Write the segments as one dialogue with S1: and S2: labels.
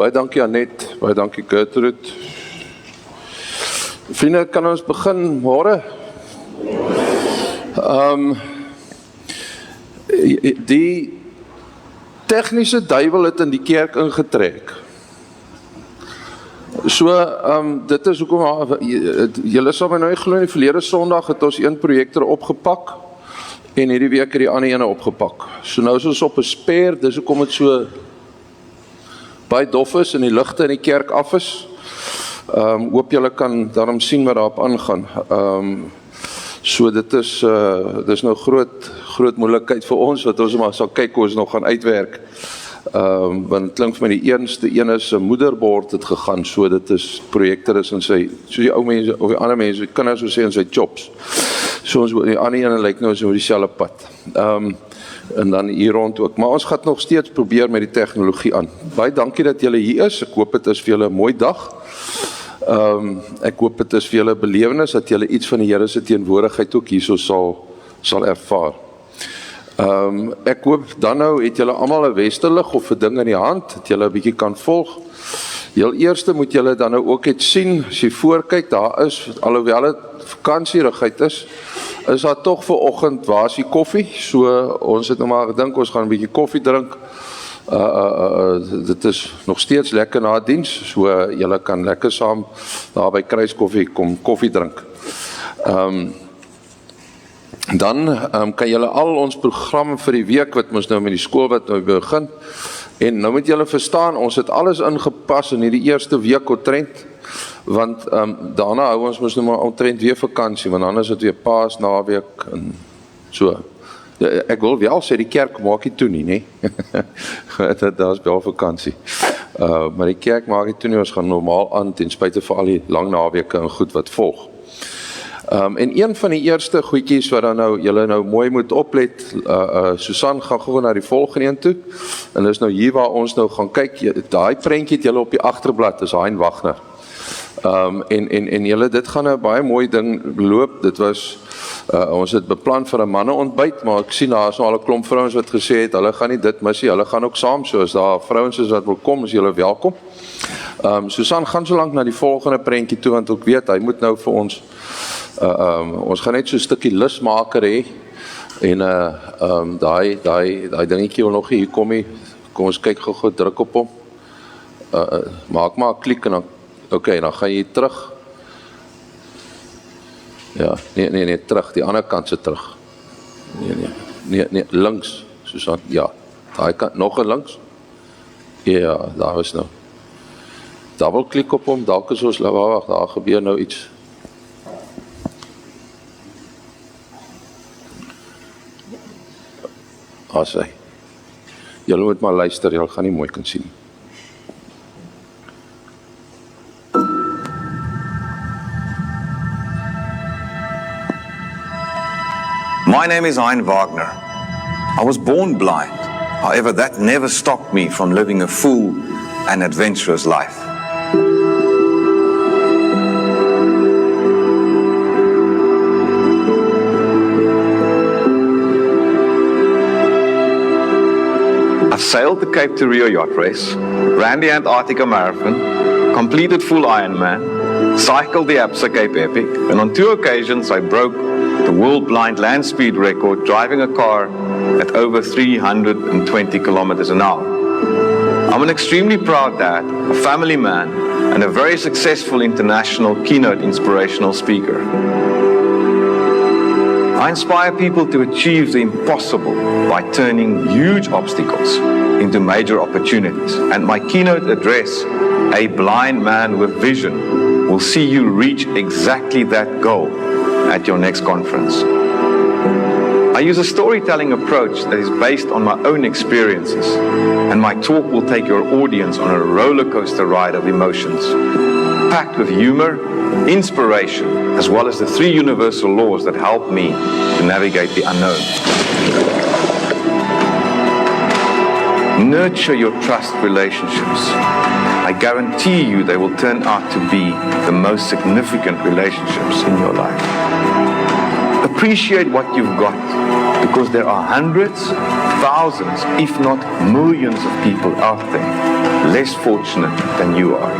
S1: baie dankie Annette, baie dankie Gertrude. Vriende, kan ons begin môre? Die tegniese duiwel het in die kerk ingetrek. So, dit is hoekom, julle sal my nou nie glo nie, verlede Sondag het ons een projektor opgepak, en hierdie week het die ander ene opgepak. So nou is ons op 'n spare, dis hoekom het so baie dof is en die ligte in die kerk af is. Hoop julle kan daarom sien wat daarop aangaan. So dit is nou groot moeilikheid vir ons, wat ons maar sal kyk hoe ons nog gaan uitwerk. Want het klink vir my die eerste een is 'n moederbord het gegaan, so dit is projektor is in sy, so die ou mense, of die ander mense, kinders so sê in sy chops. So ons, die ander ene lyk nou so oor dieselfde pad. En dan hier rond ook, maar ons gaan nog steeds probeer met die tegnologie aan. Baie dankie dat julle hier is, ek hoop het is vir julle 'n mooi dag. Ek hoop het is vir julle belewenis, dat julle iets van die Here se teenwoordigheid ook hierso sal ervaar. Ek hoop dan nou het julle almal 'n westerlig of 'n ding in die hand, dat julle 'n bietjie kan volg. Heel eerste moet julle dan nou ook iets sien, as jy voorkyk, daar is, alhoewel dit vakansierigheid is daar toch vir oggend, waar is die koffie? So, ons het nou maar gedink, ons gaan 'n bietjie koffie drink. Dit is nog steeds lekker na diens, so julle kan lekker saam daar by Kruiskoffie kom koffie drink. Dan kan julle al ons programme vir die week, wat ons nou met die skool wat nou begin, en nou moet julle verstaan, ons het alles ingepas in hierdie eerste week omtrent, want daarna hou ons mos nou maar omtrent weer vakansie, want dan is dit weer Paas, naweek en so. Ek wil wel sê, die kerk maak nie toe nie, daar is wel vakansie. Maar die kerk maak nie toe nie, ons gaan normaal aan, ten spyte vir al die lang naweke en goed wat volg. En een van die eerste goedjies wat dan nou, julle nou mooi moet oplet, Susan gaan gewoon na die volgende een toe, en dis nou hier waar ons nou gaan kyk, daai prentjie het julle op die agterblad, is Hein Wagner. En julle, dit gaan 'n baie mooi ding loop, dit was, ons het beplan vir 'n manneontbyt, maar ek sien daar is nou al 'n klomp vrouens wat gesê het, hulle gaan nie dit mis nie, hulle gaan ook saam, so as daar vrouens is wat wil kom, is julle welkom. Susan gaan so lank na die volgende prentjie toe, want ek weet, hy moet nou vir ons, ons gaan net so 'n stukkie lusmaker hê, en daai dingetjie wil nog hier kom nie, kom ons kyk gou, druk op hom, maak maar 'n klik, en dan, oké, dan gaan jy terug, ja, nee, terug, die ander kant se terug, nee, links, Susan, ja, daai kant, nog 'n links, ja, daar is nou, double klik op hom, dalk is ons, wag, daar gebeur nou iets, as hy, julle moet maar luister, julle gaan nie mooi kan sien.
S2: My name is Hein Wagner. I was born blind. However, that never stopped me from living a full and adventurous life. I sailed the Cape to Rio yacht race, ran the Antarctica Marathon, completed full Ironman, cycled the Absa Cape Epic, and on 2 occasions I broke the world blind land speed record driving a car at over 320 kilometers an hour. I'm an extremely proud dad, a family man, and a very successful international keynote inspirational speaker. I inspire people to achieve the impossible by turning huge obstacles into major opportunities. And my keynote address, A Blind Man with Vision, will see you reach exactly that goal at your next conference. I use a storytelling approach that is based on my own experiences, and my talk will take your audience on a roller coaster ride of emotions, packed with humor, inspiration, as well as the 3 universal laws that help me to navigate the unknown. Nurture your trust relationships. I guarantee you they will turn out to be the most significant relationships in your life. Appreciate what you've got, because there are hundreds, thousands, if not millions of people out there less fortunate than you are.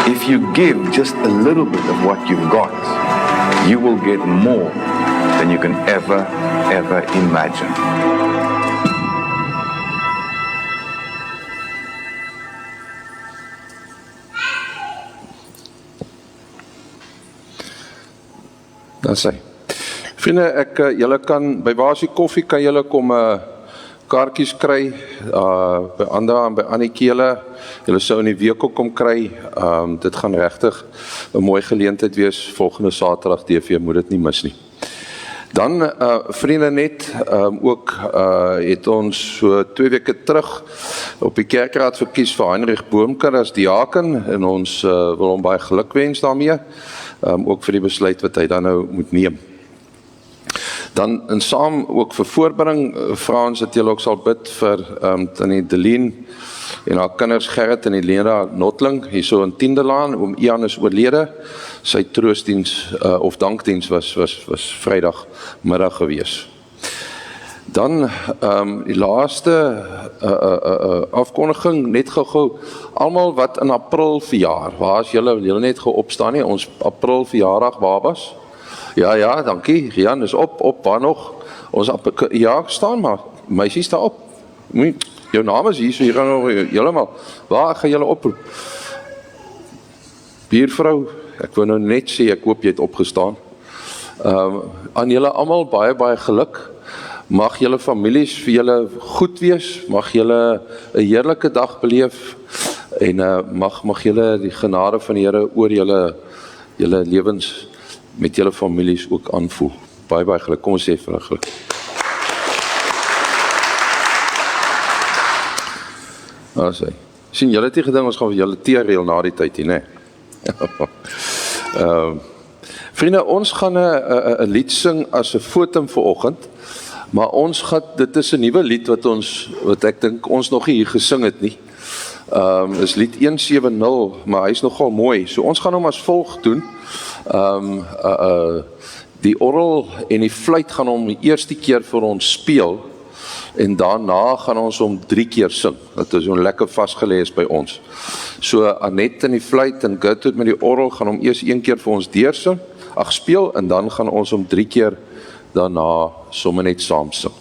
S2: If you give just a little bit of what you've got, you will get more than you can ever imagine.
S1: Dan sê. Vriende, julle kan by Basie Koffie kan julle kom kaartjies kry by Andra en by Annie Kele. Julle sou in die week ook kom kry. Dit gaan regtig 'n mooi geleentheid wees volgende Saterdag DV, moet dit nie mis nie. Dan vriende net ook het ons so 2 weke terug op die kerkraad verkies vir Heinrich Boomker as diaken en ons wil hom baie geluk wens daarmee, ook vir die besluit wat hy dan nou moet neem. Dan en saam ook vir voorbereiding vra ons dat julle ook sal bid vir Tannie Deline en haar kinders Gerrit en Helena Notling hierso in Tiendelaan. Oom Ian is oorlede. Sy troostdiens of dankdiens was Vrydag middag gewees. Dan die laaste afkondiging net gou almal wat in April verjaar. Waar is julle net gou opstaan nie? Ons April verjaardag babas. Ja, dankie. Rian is op, waar nog? Ons ja, staan maar. Meisie staan op. Jou naam is hier, so hier gaan nog heeltemal. Waar gaan julle oproep? Buurvrou, ek wil nou net sê, ek hoop jy het opgestaan. Aan julle almal baie geluk. Mag julle families vir julle goed wees. Mag julle 'n heerlike dag beleef en mag julle die genade van die Here oor julle lewens met julle families ook aanvoel. Baie geluk. Kom ons sê vir hulle geluk. Sê. Sien, julle het nie gedink ons gaan vir julle teereel na die tyd hier, né? Vriende, ons gaan 'n lied sing as 'n fotum vanoggend, maar dit is 'n nuwe lied wat ek dink ons nog nie hier gesing het nie. Is lied 170, maar hy is nogal mooi. So ons gaan hom as volg doen. Die orgel en die fluit gaan hom die eerste keer vir ons speel en daarna gaan ons hom 3 keer sing. Dit is so lekker vasgelê is by ons. So Annette en die fluit en Gertrude met die orgel gaan hom eers 1 keer vir ons deursing, speel en dan gaan ons hom 3 keer daarna sommer net saam sing.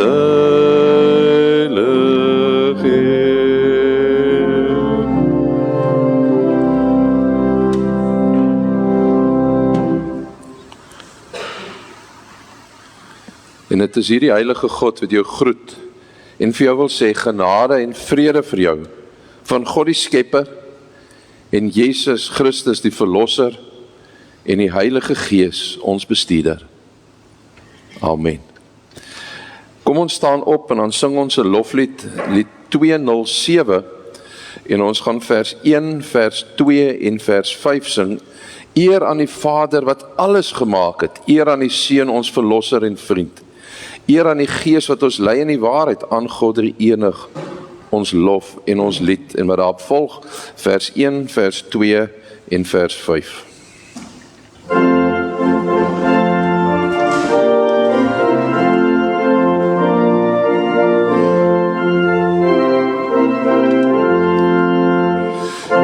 S1: heiligheid. En dit is hierdie heilige God wat jou groet en vir jou wil sê genade en vrede vir jou van God die Skepper en Jesus Christus die Verlosser en die Heilige Gees ons bestuurder. Amen. Kom ons staan op en dan sing ons 'n loflied, lied 207 en ons gaan vers 1, vers 2 en vers 5 sing. Eer aan die Vader wat alles gemaak het, eer aan die Seun ons Verlosser en Vriend. Eer aan die Gees wat ons lei in die waarheid, aan God die enig, ons lof en ons lied. En wat daarop volg, vers 1, vers 2 en vers 5.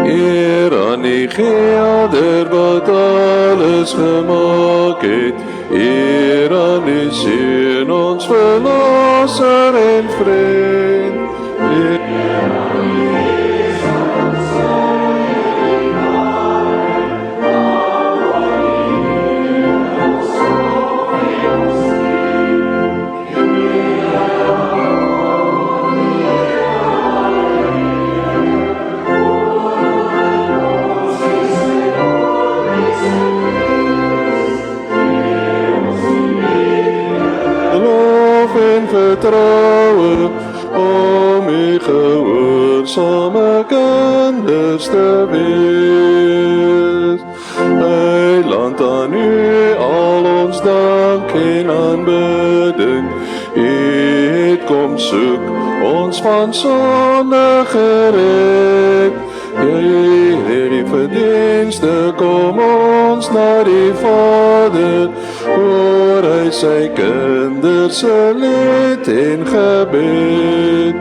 S1: Eer aan die Geelder wat alles gemaak het, eer aan die Seun ons Verlosser en Vriend. Eer aan die Gees wat ons lei in die waarheid, aan God die enig, ons lof en ons lied. Eer aan die en vertrouwen om u gehoorzame kinders te wees. Heiland, aan u al ons dank en aanbidding. U het kom soek ons van sonde gered. Jy het die verdienste, kom ons na die Vader, hoor hy sy kinders se lied en gebed.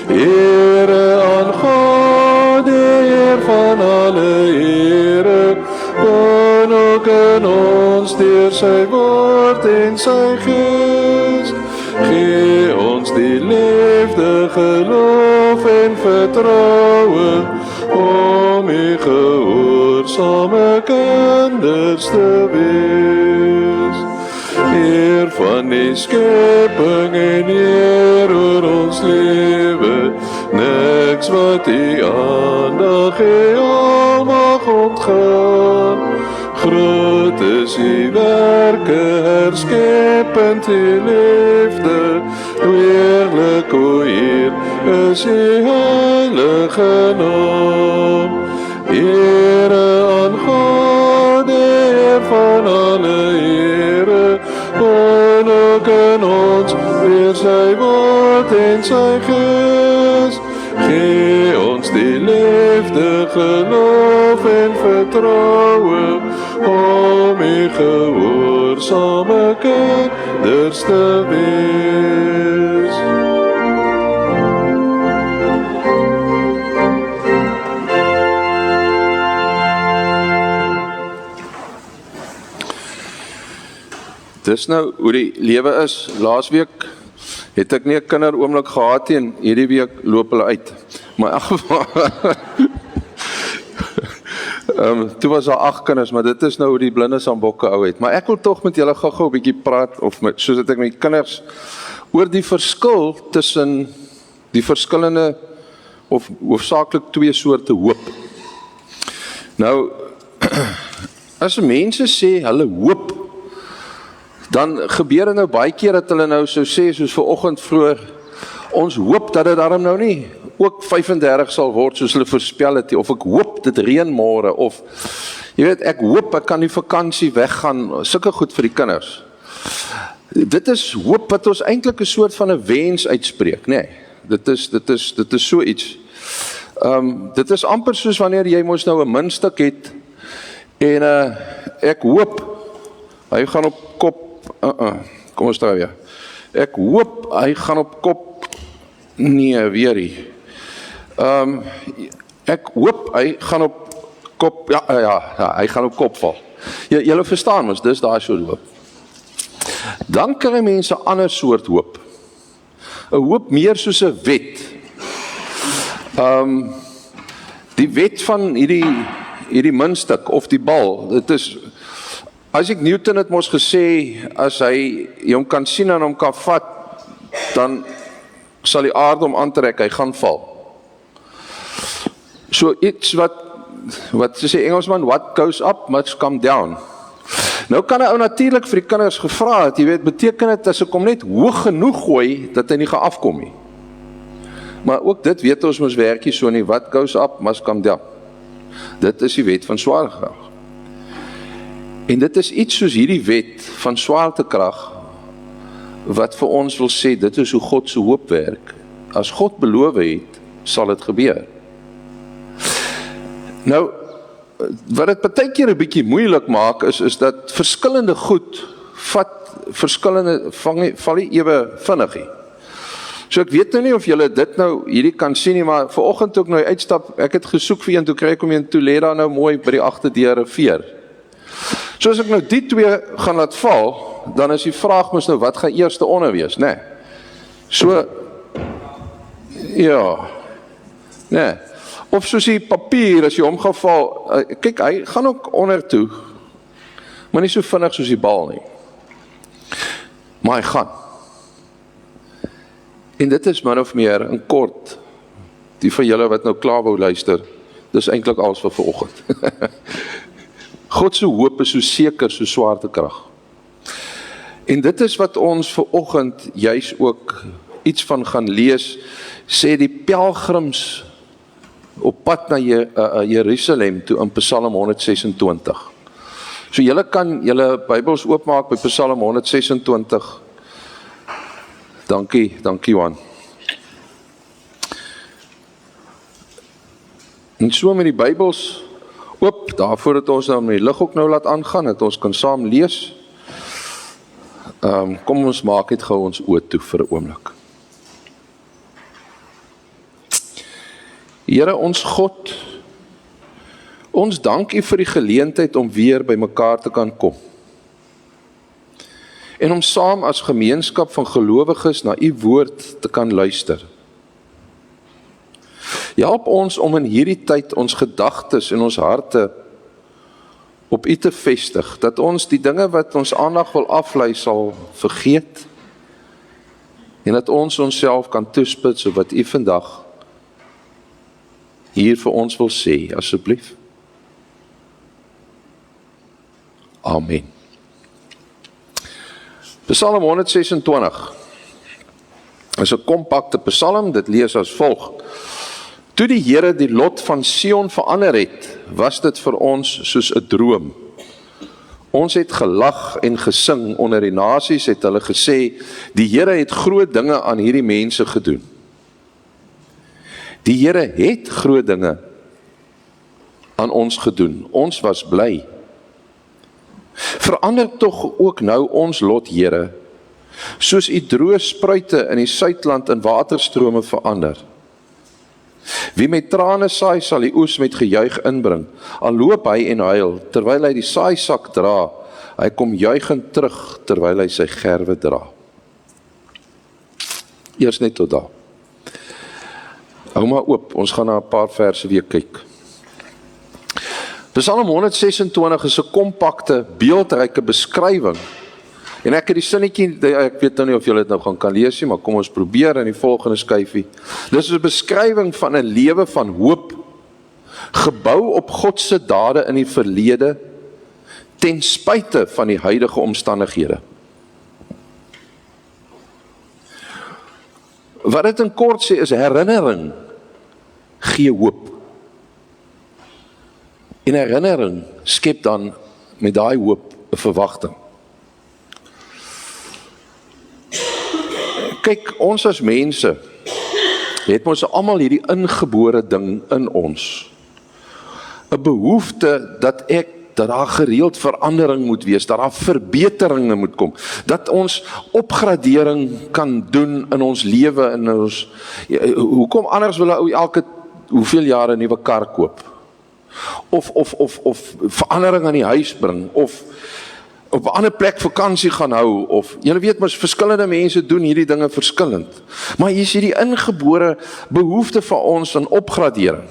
S1: Here aan God, die Heer van alle Here, woon ook in ons deur sy woord en sy Gees. Gee ons die liefde, geloof en vertroue, om u gehoorzame kinders te wees. Heer van die skepping en Heer oor ons lewe, niks wat u aandag en almag ontgaan. Groot is u werke, herskepend u liefde, heerlik o Heer is u heilige naam. Here aan God, die Heer van alle Here, woon ook in ons deur sy woord en sy Gees. Gee ons die liefde, geloof en vertroue, om u gehoorzame kinders te wees. Dis nou hoe die lewe is. Laasweek het ek nie 'n kinderoomlik gehad nie en hierdie week loop hulle uit. Maar in elk geval, toe was daar 8 kinders, maar dit is nou hoe die blindes aan bokke hou het. Maar ek wil tog met julle gou-gou 'n bietjie praat, of soos dat ek met kinders, oor die verskil tussen die verskillende, of hoofsaaklik 2 soorte hoop. Nou, as mense sê hulle hoop, dan gebeur dit nou baie keer dat hulle nou sou sê, soos vanoggend vroeër, ons hoop dat dit daarom nou nie ook 35 sal word soos hulle voorspel het, of ek hoop dit reën môre, of jy weet, ek hoop ek kan die vakansie weggaan, sulke goed vir die kinders. Dit is hoop wat ons eintlik 'n soort van 'n wens uitspreek, nee. Dit is so iets. Dit is amper soos wanneer jy mos nou 'n muntstuk het en ek hoop hy gaan op kop. Kom ons daar weer. Ek hoop hy gaan op kop. Nee, weer nie. Ek hoop hy gaan op kop. Ja, hy gaan op kop val. Julle verstaan mos, dis daai soort hoop. Dan kry mense 'n ander soort hoop. 'n hoop meer soos 'n wet. Die wet van hierdie muntstuk of die bal, dit is, Isaac Newton het mos gesê, as hy hom kan sien en hom kan vat, dan sal die aarde hom aantrek, hy gaan val. So iets wat sê Engelsman, what goes up must come down. Nou kan 'n ou natuurlik vir die kinders gevra het, jy weet, beteken dit as ek hom net hoog genoeg gooi, dat hy nie gaan afkom nie. Maar ook dit weet ons mos werkie so nie, what goes up must come down. Dit is die wet van swaartekrag. En dit is iets soos hierdie wet van swaartekrag, wat vir ons wil sê, dit is hoe God se hoop werk. As God beloof het, sal dit gebeur. Nou, wat dit partykeer 'n bietjie moeilik maak, is dat verskillende goed val nie ewe vinnig nie. So ek weet nou nie of julle dit nou hierdie kan sien nie, maar vanoggend ook nou uitstap, ek het gesoek vir een, toe kry ek om een, toe lê daar nou mooi by die agterdeur 'n veer. So as ek nou die twee gaan laat val, dan is die vraag mos nou, wat gaan eerste onder wees, né? So, ja, né? Of soos die papier, as jy hom gaan val, kyk, hy gaan ook onder toe, maar nie so vinnig soos die bal nie. Maar hy gaan. En dit is min of meer in kort, die van julle wat nou klaar wou luister, dis eintlik alles vir vanoggend. God se hoop is so seker so swaartekrag. En dit is wat ons vanoggend juis ook iets van gaan lees, sê die pelgrims op pad na Jerusalem toe in Psalm 126. So julle kan julle Bybels oopmaak by Psalm 126. Dankie Johan. En so met die Bybels oop, daarvoor het ons nou met die lig ook nou laat aangaan, dat ons kan saam lees. Kom ons maak het gou ons oë toe vir 'n oomblik. Here ons God, ons dank U vir die geleentheid om weer by mekaar te kan kom. En om saam as gemeenskap van gelowiges na U woord te kan luister. Help ons om in hierdie tyd ons gedagtes en ons harte op U te vestig, dat ons die dinge wat ons aandag wil aflei sal vergeet, en dat ons onsself kan toespits op wat U vandag hier vir ons wil sê, asseblief. Amen. Psalm 126 is 'n kompakte psalm, dit lees as volg. Toe die Here die lot van Sion verander het, was dit vir ons soos 'n droom. Ons het gelag en gesing, onder die nasies het hulle gesê, die Here het groot dinge aan hierdie mense gedoen. Die Here het groot dinge aan ons gedoen, ons was bly. Verander tog ook nou ons lot, Here, soos U droë spruite in die suidland in waterstrome verander. Wie met trane saai, sal die oes met gejuig inbring. Al loop hy en huil, terwyl hy die saaisak dra, hy kom juigend terug, terwyl hy sy gerwe dra. Eers net tot daar. Hou maar oop, ons gaan na 'n paar verse weer kyk. Psalm 126 is 'n kompakte, beeldryke beskrywing. En ek het die sinnetjie, ek weet nou nie of julle dit nou kan lees nie, maar kom ons probeer in die volgende skyfie. Dis 'n beskrywing van 'n lewe van hoop, gebou op God se dade in die verlede, ten spyte van die huidige omstandighede. Wat dit in kort sê is herinnering gee hoop. En herinnering skep dan met daai hoop 'n verwagting. Kyk, ons as mense het ons almal hierdie ingebore ding in ons. 'n Behoefte dat daar gereeld verandering moet wees, dat daar verbeteringe moet kom, dat ons opgradering kan doen in ons lewe, in ons, hoekom anders wil 'n ou elke hoeveel jare 'n nuwe kar koop? Of verandering aan die huis bring, of op 'n ander plek vakansie gaan hou, of, julle weet mos, verskillende mense doen hierdie dinge verskillend. Maar hier is hierdie ingebore behoefte van ons aan opgradering.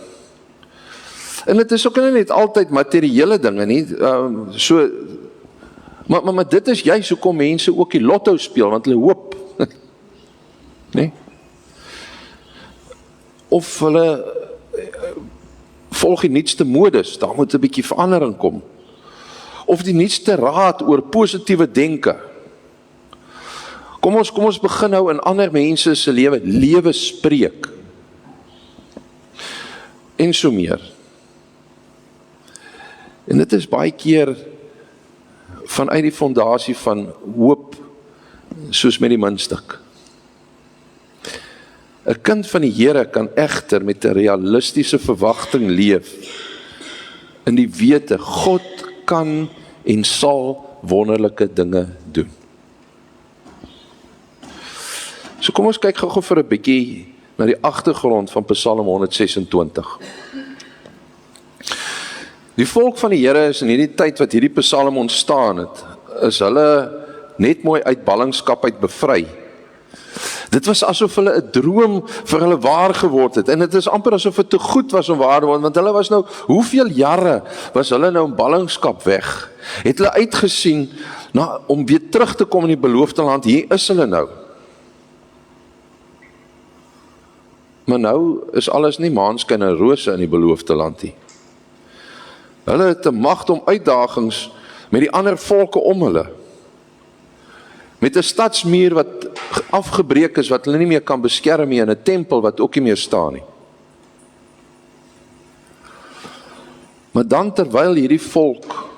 S1: En dit is ook net altyd materiële dinge nie, maar dit is juist hoekom mense ook die lotto speel, want hulle hoop. Nee? Of hulle volg die nuutste modes, daar moet 'n bietjie verandering kom. Of die nuutste raad oor positiewe denke. Kom ons begin nou in ander mense se lewe spreek. En so meer. En dit is baie keer vanuit die fondasie van hoop, soos met die muntstuk. 'n kind van die Here kan egter met 'n realistiese verwagting leef, in die wete, God kan en sal wonderlike dinge doen. So kom ons kyk gou vir 'n bietjie na die agtergrond van Psalm 126. Die volk van die Here is in hierdie tyd wat hierdie Psalm ontstaan het, is hulle net mooi uit ballingskap uit bevry. Dit was asof hulle 'n droom vir hulle waar geword het, en dit is amper asof dit te goed was om waar te word, want hulle was nou, hoeveel jare was hulle nou in ballingskap weg? Het hulle uitgesien om weer terug te kom in die beloofde land? Hier is hulle nou. Maar nou is alles nie maanskyn en rose in die beloofde land nie. Hulle het 'n magt om uitdagings met die ander volke om hulle. Met 'n stadsmuur wat afgebreek is, wat hulle nie meer kan beskerm nie, en 'n tempel wat ook nie meer staan nie. Maar dan terwyl hierdie volk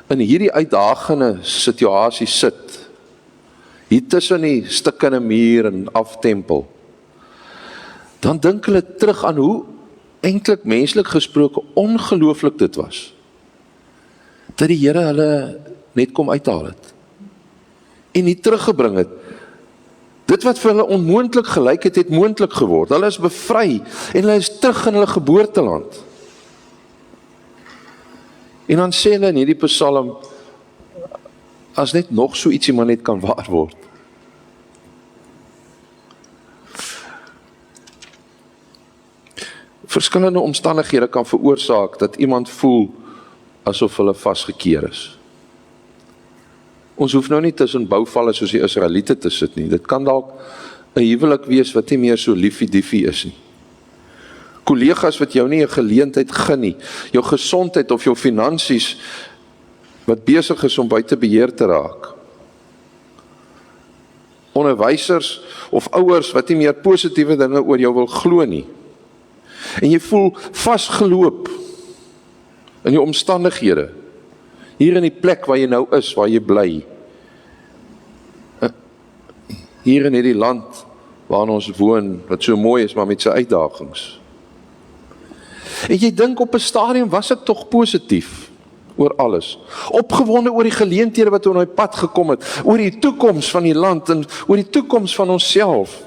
S1: in hierdie uitdagende situasie sit, hier tussen die stukkende muur en aftempel, dan dink hulle terug aan hoe eintlik menslik gesproke ongelooflik dit was, dat die Here hulle net kom uithaal het, en nie teruggebring het. Dit wat vir hulle onmoontlik gelyk het, het moontlik geword. Hulle is bevry, en hulle is terug in hulle geboorteland. En dan sê hulle in hierdie Psalm, as net nog so ietsie maar net kan waar word. Verskillende omstandighede kan veroorsaak dat iemand voel asof hulle vasgekeer is. Ons hoef nou nie tussen bouvalle soos die Israeliete te sit nie. Dit kan dalk 'n huwelik wees wat nie meer so liefie-diefie is nie. Kollegas wat jou nie 'n geleentheid gun nie. Jou gesondheid of jou finansies wat besig is om buite beheer te raak. Onderwysers of ouers wat nie meer positiewe dinge oor jou wil glo nie. En jy voel vasgeloop in jou omstandighede. Hier in die plek waar jy nou is, waar jy bly. Hier in hierdie land waarin ons woon, wat so mooi is, maar met sy uitdagings. En jy dink op 'n stadium was ek tog positief oor alles. Opgewonde oor die geleenthede wat oor my pad gekom het, oor die toekoms van die land en oor die toekoms van onsself.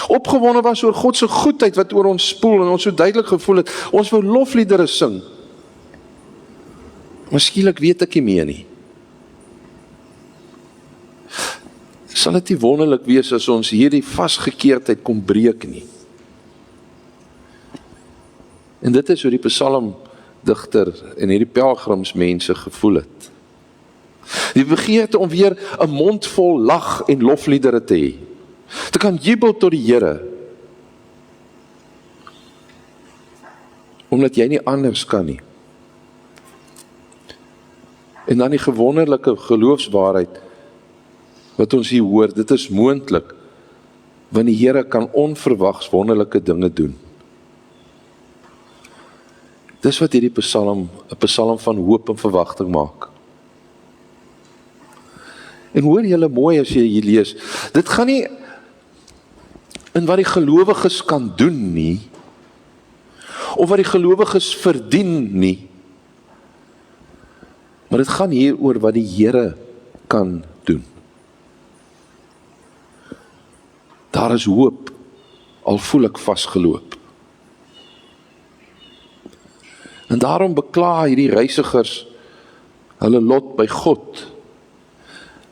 S1: Opgewonde was oor God se goedheid wat oor ons spoel en ons so duidelik gevoel het, ons wou lofliedere sing. Maar skielik weet ek nie meer nie. Sal dit nie wonderlik wees as ons hierdie vasgekeerdheid kom breek nie? En dit is hoe die psalmdigter en hierdie pelgrimsmense gevoel het. Die begeerte om weer 'n mond vol lag en lofliedere te hê. Te kan jubel tot die Here. Omdat jy nie anders kan nie. En dan die gewonderlike geloofswaarheid wat ons hier hoor, dit is moontlik, want die Here kan onverwags wonderlike dinge doen. Dis wat hierdie psalm 'n psalm van hoop en verwagting maak. En hoor julle mooi as jy hier lees, dit gaan nie in wat die gelowiges kan doen nie, of wat die gelowiges verdien nie, maar dit gaan hier oor wat die Here kan doen. Daar is hoop, al voel ek vasgeloop. En daarom bekla hierdie reisigers hulle lot by God.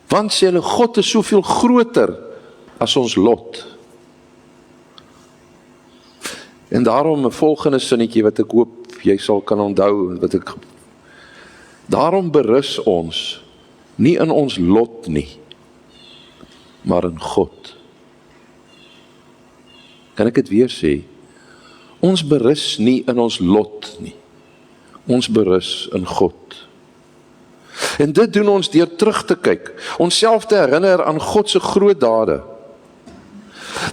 S1: Want sê hulle, God is soveel groter as ons lot. En daarom 'n volgende sinnetjie wat ek hoop jy sal kan onthou, daarom berus ons nie in ons lot nie, maar in God. Kan ek dit weer sê? Ons berus nie in ons lot nie, ons berus in God. En dit doen ons deur terug te kyk, onsself te herinner aan God se groot dade.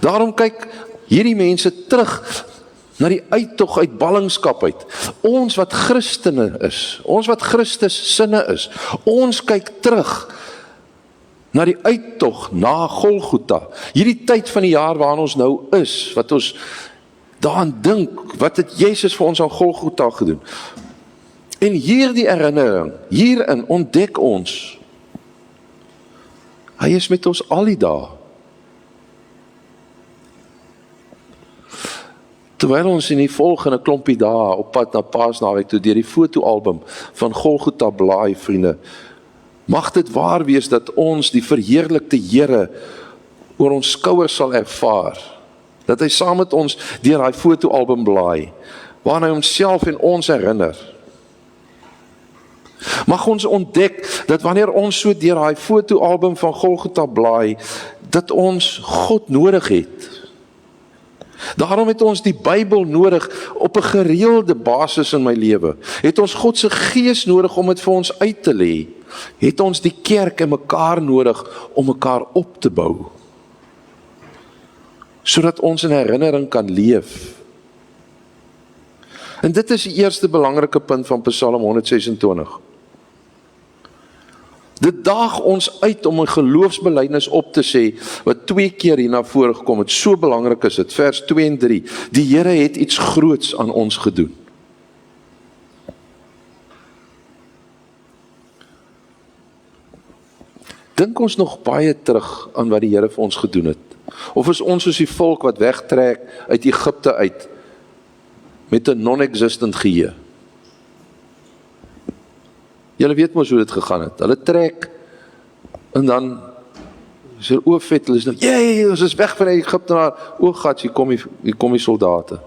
S1: Daarom kyk hierdie mense terug na die uittog uit ballingskap uit. Ons wat Christene is, ons wat Christus sinne is, ons kyk terug na die uittog na Golgotha. Hierdie tyd van die jaar waarin ons nou is, wat ons daaraan dink, wat het Jezus vir ons aan Golgotha gedoen? En hierdie herinnering, hierin ontdek ons, hy is met ons al die dae. Terwyl ons in die volgende klompie dae op pad na Paasnaweek toe deur die fotoalbum van Golgotha blaai, vriende, mag dit waar wees dat ons die verheerlikte Here oor ons skouers sal ervaar, dat hy saam met ons deur daai fotoalbum blaai, waarin hy homself en ons herinner. Mag ons ontdek dat wanneer ons so deur daai fotoalbum van Golgotha blaai, dat ons God nodig het. Daarom het ons die Bybel nodig op 'n gereelde basis in my lewe. Het ons God se Gees nodig om dit vir ons uit te lê. Het ons die kerk en mekaar nodig om mekaar op te bou, sodat ons in herinnering kan leef. En dit is die eerste belangrike punt van Psalm 126. Dit daag ons uit om 'n geloofsbelijdenis op te sê, wat 2 keer hier na vore gekom het. So belangrik is dit, vers 2 en 3. Die Here het iets groots aan ons gedoen. Dink ons nog baie terug aan wat die Here vir ons gedoen het? Of is ons soos die volk wat wegtrek uit Egipte uit, met 'n non-existent geheue? Julle weet mos hoe dit gegaan het. Hulle trek, en dan is er oorvet, hulle is nou, jee, ons is weg van Egipte, gat, hier kom die soldate.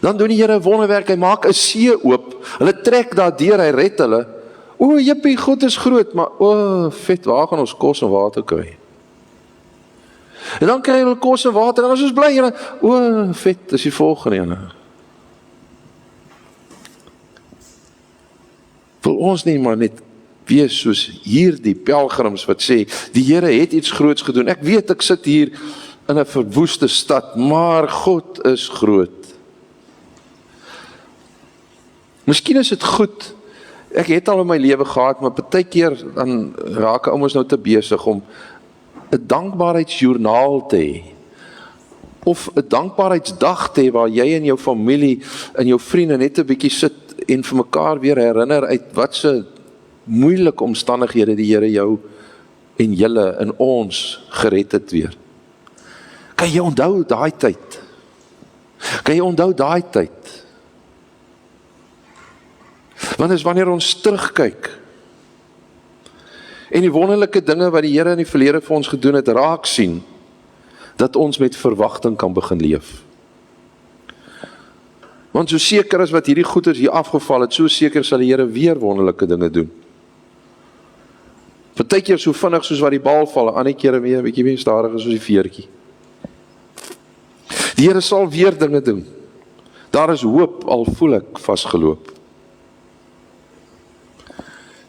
S1: Dan doen die Here 'n wonderwerk, hy maak 'n see oop, hulle trek daar deur, hy red hulle. O, jippie, God is groot, maar vet, waar gaan ons kos en water kry? En dan kry hulle kos en water, en dan is ons bly, en vet, is die volgende ene. Wil ons nie maar net wees soos hierdie pelgrims wat sê, die Here het iets groots gedoen. Ek weet, ek sit hier in 'n verwoeste stad, maar God is groot. Miskien is dit goed, ek het al in my lewe gehad, maar partykeer dan raak ouens nou te besig om 'n dankbaarheidsjoernaal te hê, of 'n dankbaarheidsdag te hê, waar jy en jou familie en jou vriende net 'n bietjie sit en vir mekaar weer herinner uit wat se moeilike omstandighede die Here jou en julle en ons gered het weer. Kan jy onthou daai tyd? Kan jy onthou daai tyd? Want is wanneer ons terugkyk en die wonderlike dinge wat die Here in die verlede vir ons gedoen het, raak sien, dat ons met verwagting kan begin leef. Want so seker as wat hierdie goeders hier afgeval het, so seker sal die Here weer wonderlike dinge doen. Partykeer so vinnig soos wat die bal val, 'n ander keer weer 'n bietjie meer stadiger soos die veertjie. Die Here sal weer dinge doen. Daar is hoop, al voel ek vasgeloop.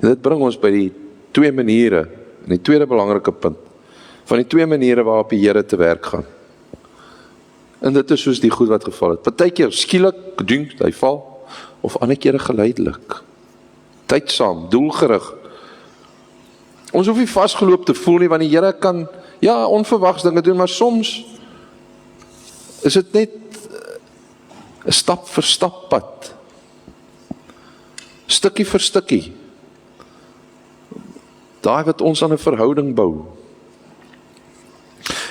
S1: En dit bring ons by die 2 maniere, en die tweede belangrike punt, van die 2 maniere waarop die Here te werk gaan. En dit is soos die goed wat geval het. Partykeer skielik, gedink, hy val, of ander kere geleidelik. Tydsaam, doelgerig. Ons hoef nie vasgeloop te voel nie, want die Here kan, ja, onverwags dinge doen, maar soms is dit net 'n stap vir stap pad. Stukkie vir stukkie. Daai wat ons aan 'n verhouding bou.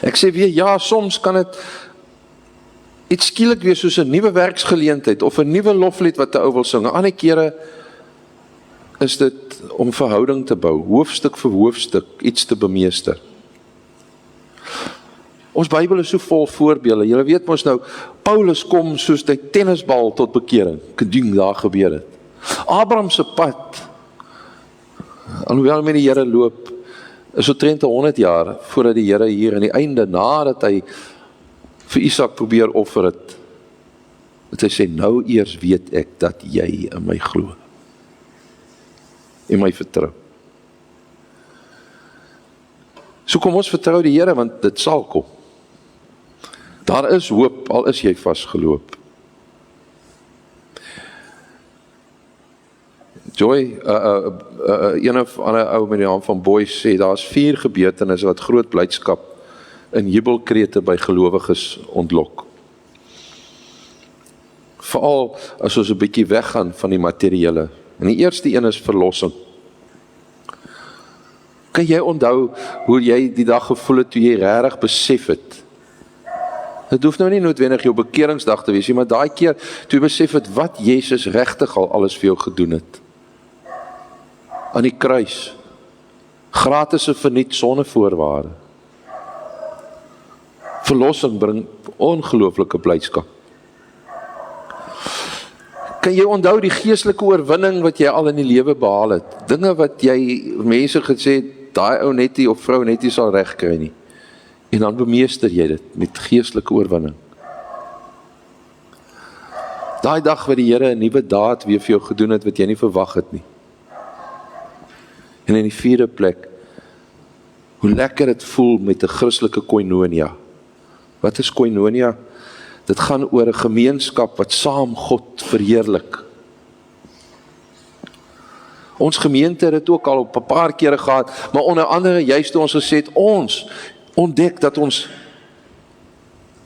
S1: Ek sê weer, ja, soms kan dit iets skielik wees soos 'n nuwe werksgeleentheid of 'n nuwe loflied wat 'n ou wil sing. Ander kere is dit om verhouding te bou, hoofstuk vir hoofstuk, iets te bemeester. Ons Bybel is so vol voorbeelde. Julle weet mos nou, Paulus kom soos die tennisbal tot bekering. Keding, daar gebeur het. Abraham se pad, alhoewel hy met die Here loop, is omtrent 100 jaar voordat die Here hier aan die einde, nadat hy vir Isak probeer offer het, dat hy sê, nou eers weet ek dat jy in my glo, en my vertrou. So kom ons vertrou die Here, want dit sal kom. Daar is hoop, al is jy vasgeloop. Joy, een of ander ou met die naam van Boyce sê, daar is 4 gebeurtenisse wat groot blydskap in jubelkrete by gelowiges ontlok. Veral as ons 'n bietjie weggaan van die materiële. En die eerste een is verlossing. Kan jy onthou hoe jy die dag gevoel het toe jy regtig besef het? Dit hoef nou nie noodwendig jou bekeringsdag te wees nie, maar daai keer toe jy besef het wat Jesus regtig al alles vir jou gedoen het. Aan die kruis. Gratis en verniet sonder voorwaarde. Verlossing bring ongelooflike blydskap. Kan jy onthou die geestelike oorwinning wat jy al in die lewe behaal het? Dinge wat jy mense gesê het, daai ou netie of vrou netie sal regkry nie. En dan bemeester jy dit met geestelike oorwinning. Daai dag wat die Here 'n nuwe daad weer vir jou gedoen het wat jy nie verwag het nie. En in die 4de plek, hoe lekker dit voel met 'n Christelike koinonia. Wat is koinonia? Dit gaan oor 'n gemeenskap wat saam God verheerlik. Ons gemeente het dit ook al op 'n paar kere gehad, maar onder andere juist toe ons gesê het, ons ontdek dat ons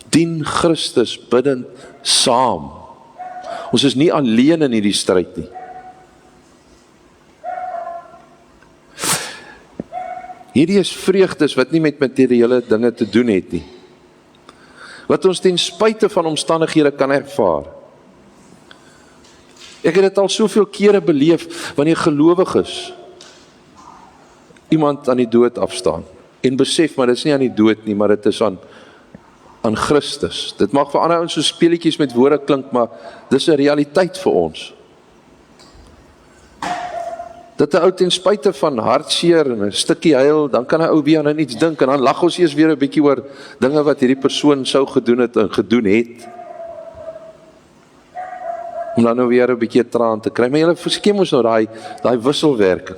S1: dien Christus bidend saam. Ons is nie alleen in hierdie stryd nie. Hierdie is vreugdes wat nie met materiële dinge te doen het nie. Wat ons ten spyte van omstandighede kan ervaar. Ek het dit al soveel kere beleef, wanneer gelowiges iemand aan die dood afstaan, en besef, maar dit is nie aan die dood nie, maar dit is aan Christus. Dit mag vir ander ouens so speletjies met woorde klink, maar dis 'n realiteit vir ons. Dat 'n ou ten spyte van hartseer en 'n stukkie huil, dan kan 'n ou weer aan iets dink, en dan lag ons eers weer 'n bietjie oor dinge wat hierdie persoon sou gedoen het en gedoen het. Om dan nou weer 'n bietjie traan te kry, maar julle verskeem ons nou daai wisselwerking.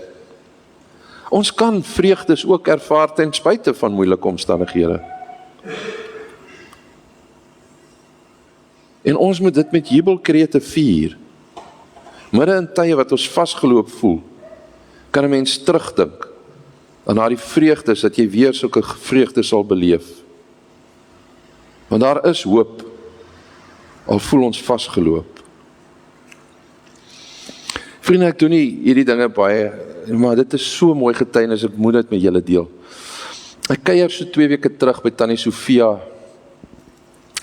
S1: Ons kan vreugdes ook ervaar ten spyte van moeilike omstandighede. En ons moet dit met jubelkrete vier. Midde in tye wat ons vasgeloop voel, kan 'n mens terugdink aan daardie vreugdes, dat jy weer sulke vreugdes sal beleef. Want daar is hoop, al voel ons vasgeloop. Vriende, ek doen nie hierdie dinge baie, maar dit is so mooi getuienis, ek moet dit met julle deel. Ek kuier so 2 weke terug by Tannie Sofia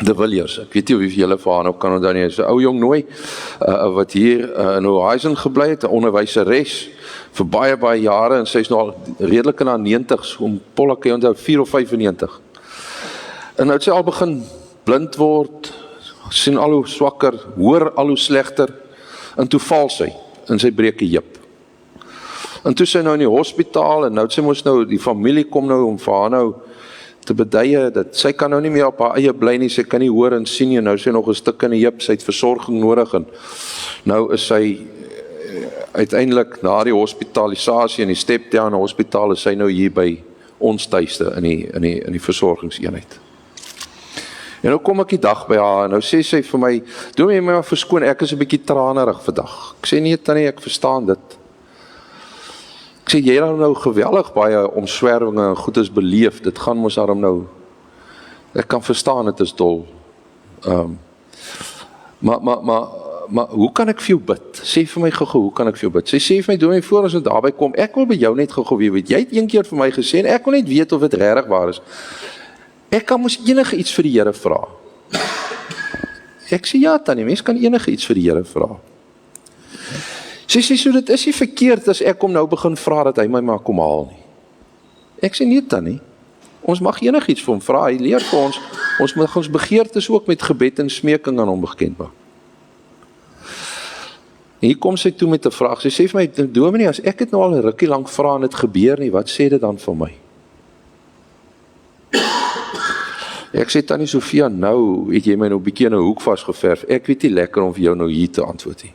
S1: de Villiers. Ek weet nie of julle vir haar nou kan onthou nie. Sy ou jong nooi wat hier in Horizon gebly het, 'n onderwyseres vir baie jare, en sy is nou al redelik in haar 90's, om Polla kan jy onthou 4 of 95. En nou het sy al begin blind word, sien al hoe swakker, hoor al hoe slegter, en toe val sy, en sy breek 'n heup. En toe sy nou in die hospitaal, en nou het sy mos nou, die familie kom nou om vir haar nou te beduie, dat sy kan nou nie meer op haar eie bly nie, sy kan nie hoor en sien nie, nou sy nog 'n stuk in die heup, sy het versorging nodig, en nou is sy uiteindelik na die hospitalisasie in die Step-Down hospitaal, is sy nou hier by ons tuiste in die versorgingseenheid. En nou kom ek die dag by haar, en nou sê sy vir my, doen jy my maar verskoon, ek is 'n bietjie tranerig vandag. Ek sê nee Tannie, ek verstaan dit. Ek sê, jy het nou geweldig baie omswerwinge en goed is beleef, dit gaan mos daarom nou, ek kan verstaan, het is dol. Maar hoe kan ek vir jou bid? Sê vir my gou, hoe kan ek vir jou bid? Sy sê vir my, doen my voor as ons daarby kom, ek wil by jou net gou weet, jy het een keer vir my gesê, en ek wil net weet of dit regtig waar is. Ek kan mos enige iets vir die Here vra. Ek sê, ja Tannie, mens kan enige iets vir die Here vra. Sy sê, so dit is nie verkeerd as ek hom nou begin vra dat hy my maar kom haal nie. Ek sê nie dan nie. Ons mag enigiets vir hom vra, hy leer vir ons, ons mag ons begeertes ook met gebed en smeking aan hom bekend maak. Hier kom sy toe met 'n vraag, sy sê vir my, dominee, as ek het nou al 'n rukkie lank vra en dit gebeur nie, wat sê dit dan vir my? Ek sê, Tannie Sofia, nou het jy my nou 'n bietjie in 'n hoek vasgeverf, ek weet nie lekker om vir jou nou hier te antwoord nie.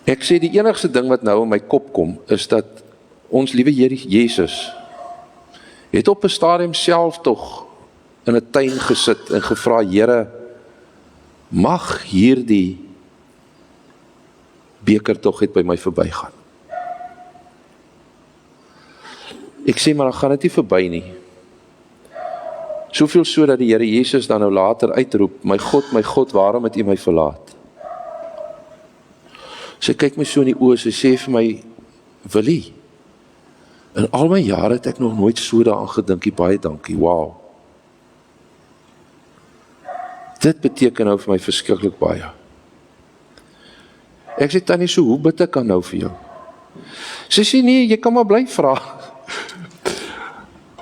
S1: Ek sê, die enigste ding wat nou in my kop kom, is dat ons liewe Here Jesus het op 'n stadium self tog in 'n tuin gesit en gevra, Here, mag hierdie beker tog het by my verbygaan. Ek sê, maar dan gaan dit nie verby nie. Soveel so dat die Here Jesus dan nou later uitroep, my God, waarom het U my verlaat? Sy kyk my so in die oë, sy sê vir my, Willie, in al my jare het ek nog nooit so daaraan gedink, baie dankie, wow. Dit beteken nou vir my verskriklik baie. Ek sê, Tannie, so hoe bid ek dan nou vir jou? Sy sê, nee, jy kan maar bly vra.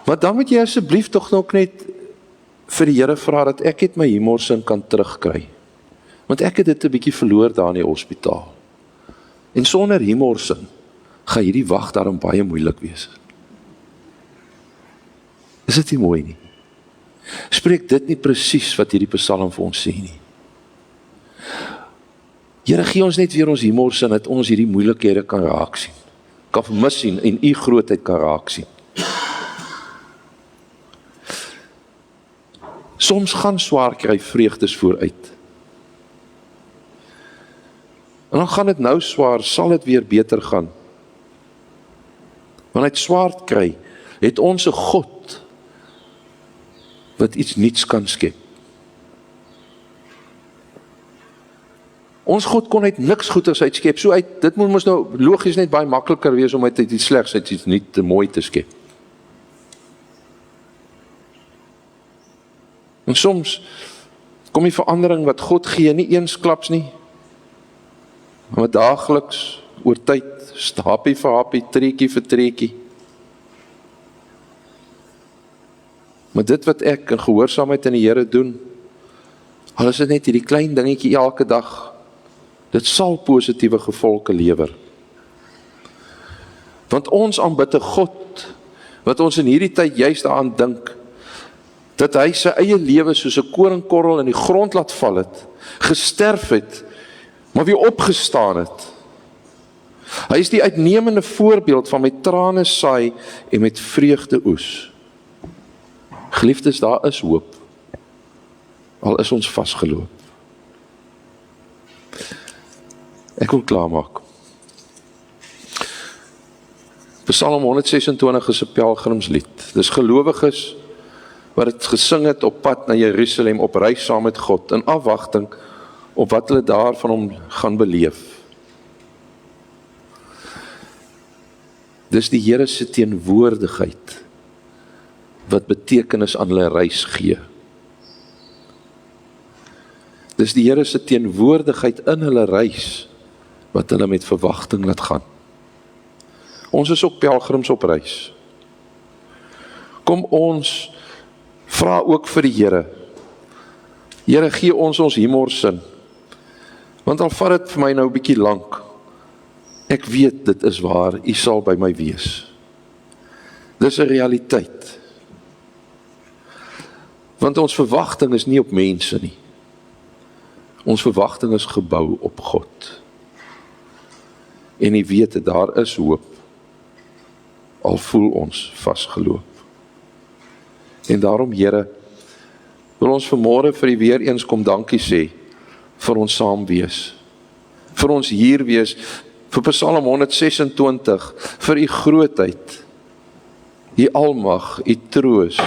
S1: Maar dan moet jy asseblief tog nog net vir die Here vra dat ek het my humorsin kan terugkry. Want ek het dit 'n bietjie verloor daar in die hospitaal. En sonder humorsin gaan hierdie wag daarom baie moeilik wees. Is dit nie mooi nie? Spreek dit nie presies wat hierdie Psalm vir ons sê nie? Here, gee ons net weer ons humorsin dat ons hierdie moeilikhede kan raak sien, kan vermis sien en U grootheid kan raak sien. Soms gaan swaar kry vreugdes vooruit. En dan gaan dit nou swaar, sal dit weer beter gaan. Wanneer hy swaar kry, het ons 'n God wat iets nuuts kan skep. Ons God kon uit niks goeders uitskep. So dit moet mos nou logies net baie makliker wees om uit iets slegs uit iets nie te mooi te skep. En soms kom die verandering wat God gee nie eensklaps nie, maar daagliks oor tyd, stapie vir hapie, treukie vir treukie. Maar dit wat ek in gehoorsaamheid in die Here doen, al is dit net hierdie klein dingetjie elke dag, dit sal positiewe gevolge lewer. Want ons aanbid 'n God, wat ons in hierdie tyd juist daaraan dink, dat hy sy eie lewe soos 'n koringkorrel in die grond laat val het, gesterf het, maar weer opgestaan het. Hy is die uitnemende voorbeeld van met trane saai en met vreugde oes. Geliefdes, daar is hoop, al is ons vasgeloop. Ek wil klaarmaak. Psalm 126 is 'n pelgrimslied. Dis gelowiges wat het gesing het op pad na Jerusalem, op reis saam met God, in afwagting op wat hulle daar van hom gaan beleef. Dis die Here se teenwoordigheid wat betekenis aan hulle reis gee. Dis die Here se teenwoordigheid in hulle reis wat hulle met verwagting laat gaan. Ons is ook pelgrims op reis. Kom ons vra ook vir die Here. Here, gee ons humorsin. Want al vat dit vir my nou 'n bietjie lank. Ek weet dit is waar, U sal by my wees. Dis 'n realiteit. Want ons verwagting is nie op mense nie. Ons verwagting is gebou op God. En U weet dat daar is hoop, al voel ons vasgeloop. En daarom, Here, wil ons vanmôre vir U weer eens kom dankie sê, vir ons saam wees, vir ons hier wees, vir Psalm 126, vir U grootheid, U almag, U troos,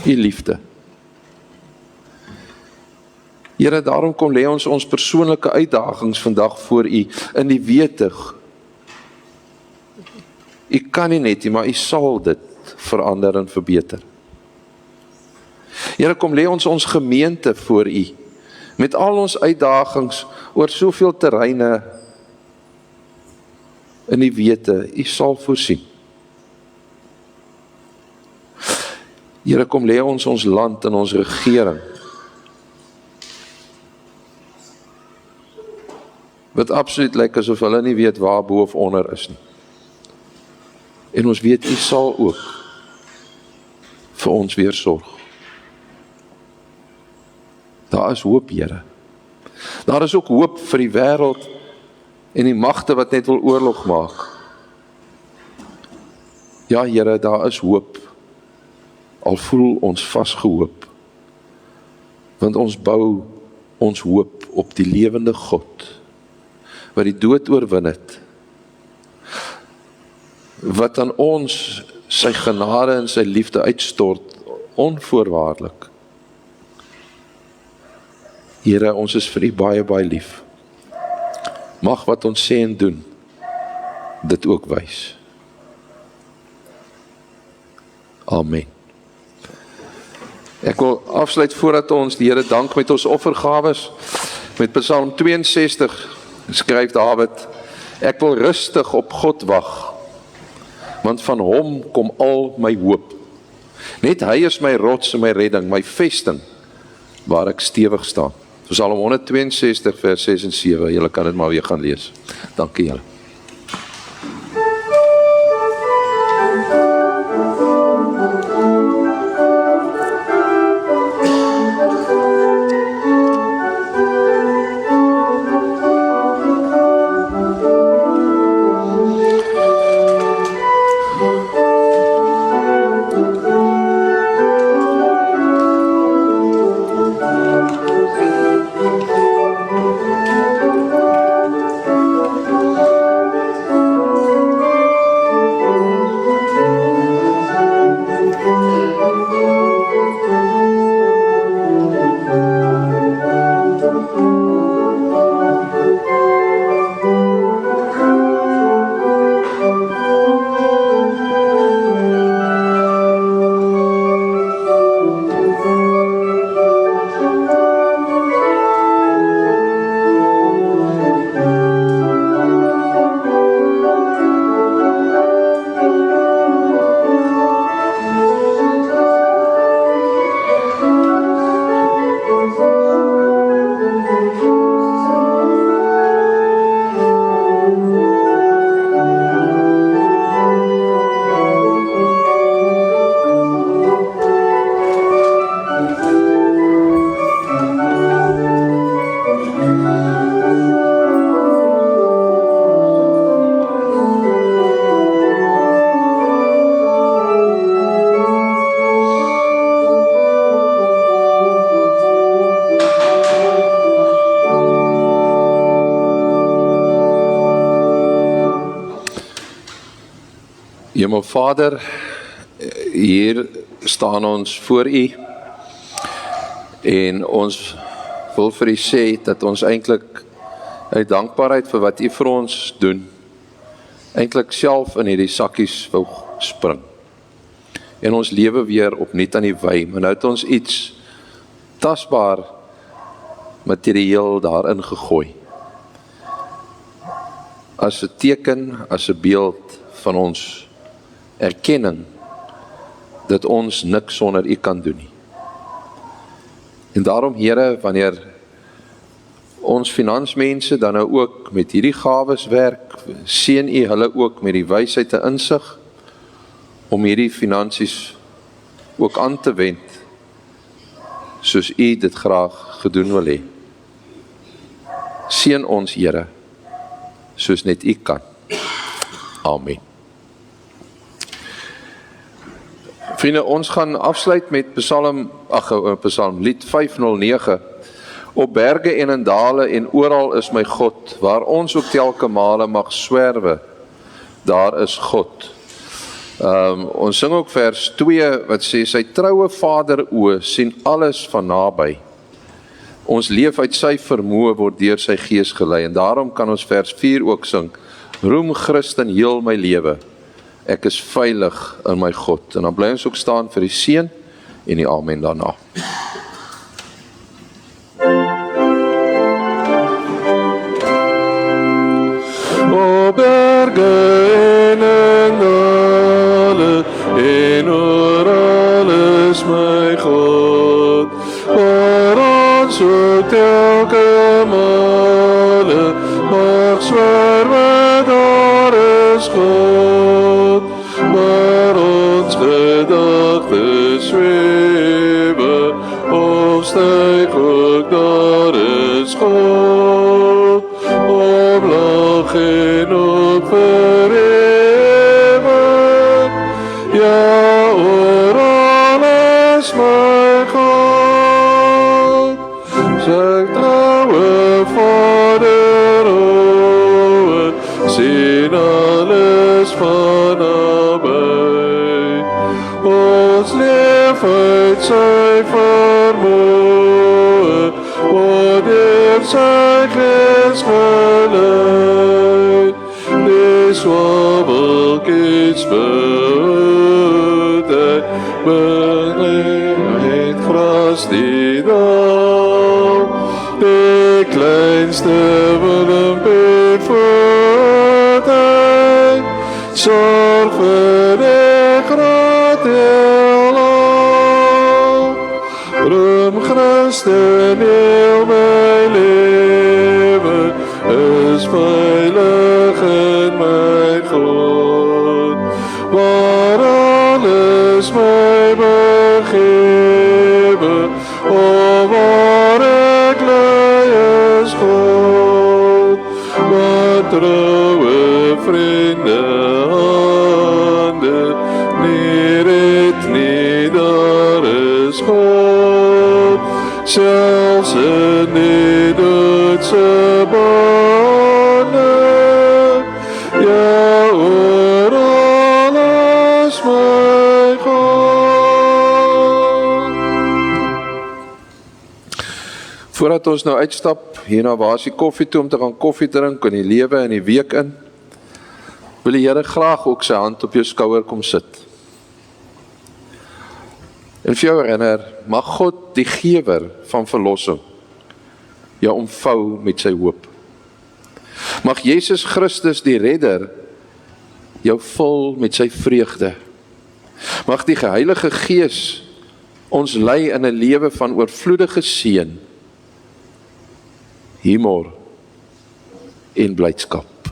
S1: U liefde. Here, daarom kom lê ons persoonlike uitdagings vandag voor U, in die wete, U kan nie net nie, maar U sal dit verander en verbeter. Here, kom lê ons gemeente voor U, met al ons uitdagings oor soveel terreine, in die wete, U sal voorsien. Here, kom lê ons land en ons regering, wat absoluut lyk asof hulle nie weet waar bo of onder is nie. En ons weet, U sal ook vir ons weer sorg. Daar is hoop, Here. Daar is ook hoop vir die wêreld en die magte wat net wil oorlog maak. Ja, Here, daar is hoop. Al voel ons vasgehoop. Want ons bou ons hoop op die lewende God, wat die dood oorwin het, wat aan ons sy genade en sy liefde uitstort, onvoorwaardelik. Here, ons is vir U baie, baie lief. Mag wat ons sê en doen, dit ook wys. Amen. Ek wil afsluit voordat ons die Here dank met ons offergawes, met Psalm 62, skryf Dawid, ek wil rustig op God wag, want van Hom kom al my hoop. Net Hy is my rots en my redding, my vesting, waar ek stewig staan. Psalm 162 vers 6 en 7, julle kan dit maar weer gaan lees. Dankie julle. Hemel Vader, hier staan ons voor U en ons wil vir U sê dat ons eintlik uit dankbaarheid vir wat U vir ons doen, eintlik self in hierdie sakkies wou spring. En ons lewe weer opnuut aan die wy, maar nou het ons iets tasbaar materieel daarin gegooi. As 'n teken, as 'n beeld van ons erkenning dat ons niks sonder U kan doen nie. En daarom, Here, wanneer ons finansmense dan nou ook met hierdie gawes werk, seën U hulle ook met die wysheid en insig om hierdie finansies ook aan te wend soos U dit graag gedoen wil hê. Seën ons, Here, soos net U kan. Amen. Vriende, ons gaan afsluit met Psalm lied 509. Op berge en in dale en oral is my God, waar ons ook telke male mag swerwe, daar is God. Ons sing ook vers 2 wat sê, sy troue Vader oë sien alles van naby. Ons leef uit sy vermoë, word deur sy gees gelei, en daarom kan ons vers 4 ook sing, roem Christen heel my lewe, ek is veilig in my God. En dan bly ons ook staan vir die seën en die amen daarna. O berge so telke male mag swerwe daar is God, maar ons gedagtes zwewe, of styg ook daar is God, op lag en op verheven, ja, oor alles my God, sy trouwe Vader oor, sien alles van nabij, ons leef uit sy vermoë, wanneer sy gees geleid, die swabbelkies behoed, het gras die dal, die kleinste willempet voet, zorg vir die groot heelal, roem Christen heel my leven, is veilig in my God, waar alles my begewe, of waar ek lei is God, wat trouwe vriende hande, nie red nie, daar is God, selfs in die doodse bane, ja, oor alles my God. Voordat ons nou uitstap, hierna waar is die koffie toe om te gaan koffie drink in die lewe en die week in, wil die Here graag ook sy hand op jou skouer kom sit. En vir jou herinner, mag God die gewer van verlossing jou omvou met sy hoop. Mag Jesus Christus die redder jou vul met sy vreugde. Mag die Heilige Gees ons lei in 'n lewe van oorvloedige seën, humor en blydskap.